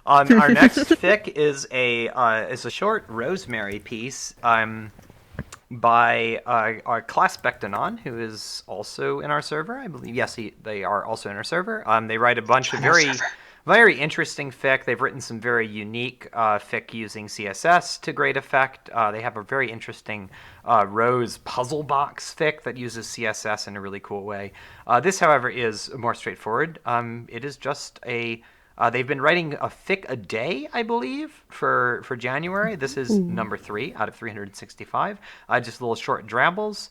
Our next fic is a short rosemary piece by our Classpectanon, who is also in our server, I believe. Yes, they are also in our server. They write a bunch of very interesting fic. They've written some very unique fic using CSS to great effect. They have a very interesting Rose puzzle box fic that uses CSS in a really cool way. This, however, is more straightforward. It is just a they've been writing a fic a day, I believe, for January. This is number 3 out of 365. Just little short drambles.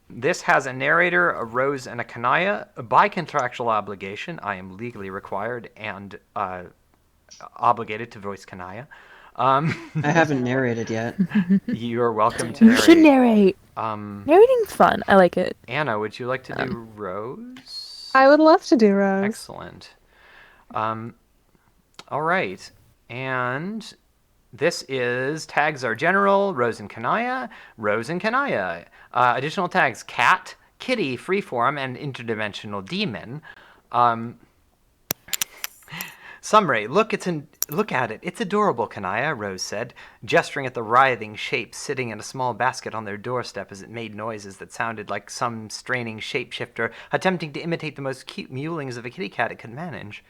This has a narrator, a Rose, and a Kanaya. By contractual obligation, I am legally required and obligated to voice Kanaya. I haven't narrated yet. You're welcome to You should narrate. narrate. Narrating's fun. I like it. Anna, would you like to do Rose? I would love to do Rose. Excellent. All right. And this is tags are general, Rose and Kanaya, Rose and Kanaya. Additional tags, cat, kitty, freeform, and interdimensional demon. Summary, look at it. It's adorable, Kanaya, Rose said, gesturing at the writhing shape sitting in a small basket on their doorstep as it made noises that sounded like some straining shapeshifter attempting to imitate the most cute mewlings of a kitty cat it could manage.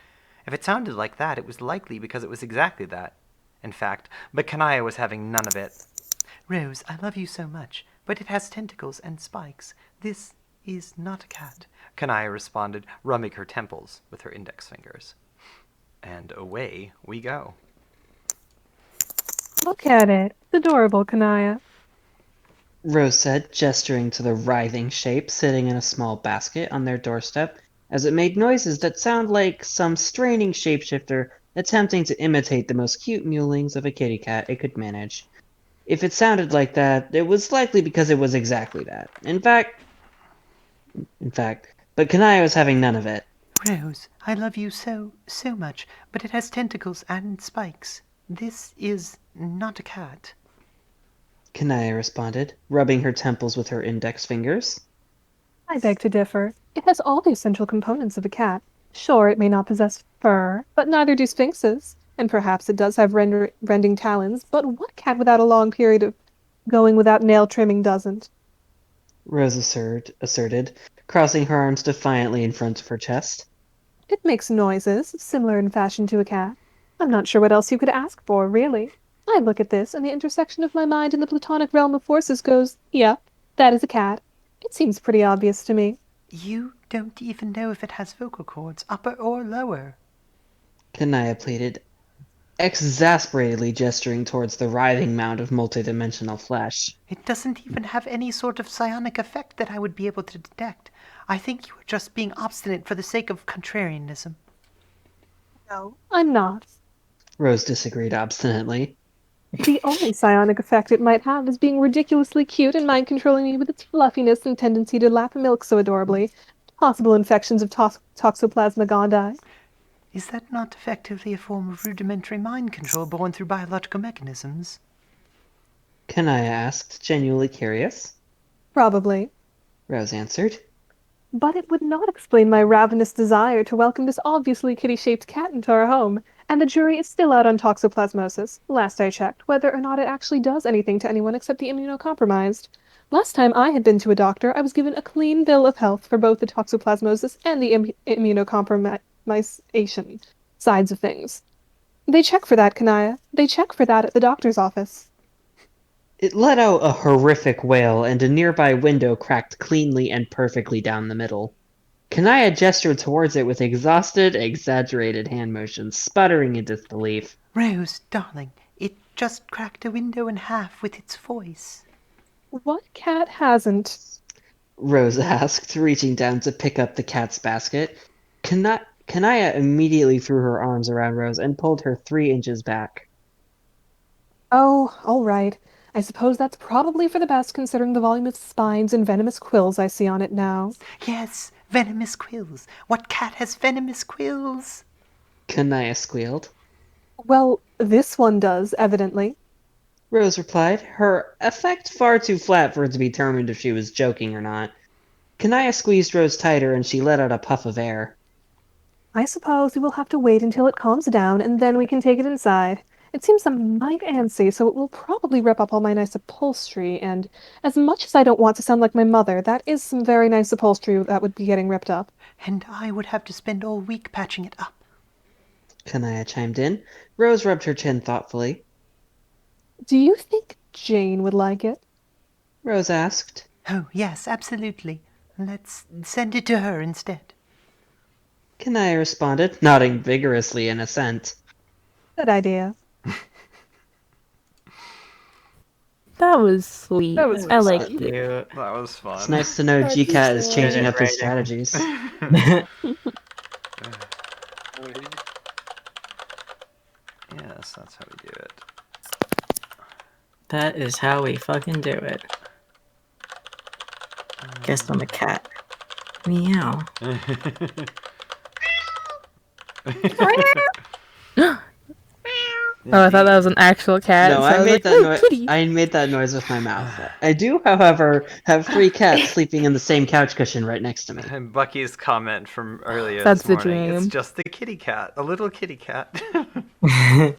If it sounded like that, it was likely because it was exactly that. In fact, but Kanaya was having none of it. Rose, I love you so much, but it has tentacles and spikes. This is not a cat, Kanaya responded, rubbing her temples with her index fingers. And away we go. Look at it. It's adorable, Kanaya. Rose said, gesturing to the writhing shape sitting in a small basket on their doorstep, as it made noises that sound like some straining shapeshifter attempting to imitate the most cute mewlings of a kitty cat it could manage. If it sounded like that, it was likely because it was exactly that. In fact, but Kanaya was having none of it. Rose, I love you so much, but it has tentacles and spikes. This is not a cat, Kanaya responded, rubbing her temples with her index fingers. I beg to differ. It has all the essential components of a cat. Sure, it may not possess fur, but neither do sphinxes. And perhaps it does have rending talons, but what cat without a long period of going without nail trimming doesn't? Rose asserted, crossing her arms defiantly in front of her chest. It makes noises, similar in fashion to a cat. I'm not sure what else you could ask for, really. I look at this, and the intersection of my mind and the platonic realm of forces goes, yep, that is a cat. It seems pretty obvious to me. You don't even know if it has vocal cords, upper or lower, Kanaya pleaded, exasperatedly gesturing towards the writhing mound of multidimensional flesh. It doesn't even have any sort of psionic effect that I would be able to detect. I think you are just being obstinate for the sake of contrarianism. No, I'm not. Rose disagreed obstinately. The only psionic effect it might have is being ridiculously cute and mind-controlling me with its fluffiness and tendency to lap milk so adorably. Possible infections of Toxoplasma gondii. Is that not effectively a form of rudimentary mind control born through biological mechanisms? Kanaya asked, genuinely curious. Probably. Rose answered. But it would not explain my ravenous desire to welcome this obviously kitty-shaped cat into our home, and the jury is still out on toxoplasmosis, last I checked, whether or not it actually does anything to anyone except the immunocompromised. Last time I had been to a doctor, I was given a clean bill of health for both the toxoplasmosis and the immunocompromisation sides of things. They check for that, Kanaya. They check for that at the doctor's office. It let out a horrific wail, and a nearby window cracked cleanly and perfectly down the middle. Kanaya gestured towards it with exhausted, exaggerated hand motions, sputtering in disbelief. Rose, darling, it just cracked a window in half with its voice. What cat hasn't? Rose asked, reaching down to pick up the cat's basket. Kanaya immediately threw her arms around Rose and pulled her 3 inches back. Oh, all right. I suppose that's probably for the best considering the volume of spines and venomous quills I see on it now. Yes, venomous quills. What cat has venomous quills? Kanaya squealed. Well, this one does, evidently. Rose replied, her effect far too flat for it to be determined if she was joking or not. Kanaya squeezed Rose tighter and she let out a puff of air. I suppose we will have to wait until it calms down, and then we can take it inside. It seems a mite antsy, so it will probably rip up all my nice upholstery, and as much as I don't want to sound like my mother, that is some very nice upholstery that would be getting ripped up. And I would have to spend all week patching it up. Kanaya chimed in. Rose rubbed her chin thoughtfully. Do you think Jane would like it? Rose asked. Oh, yes, absolutely. Let's send it to her instead. Kanaya responded, nodding vigorously in assent. Good idea. That was sweet. That was I liked Cute. it. That was fun. It's nice to know That's GCAT is so changing good up his writing. strategies. Yes, that's how we do it. That is how we fucking do it. Guess I'm a cat. Meow. Oh, I thought that was an actual cat. No, so I was made like, that "Ooh, noise. kitty." I made that noise with my mouth. I do, however, have 3 cats sleeping in the same couch cushion right next to me. And Bucky's comment from earlier That's this the morning. It's dream. just the kitty cat, a little kitty cat.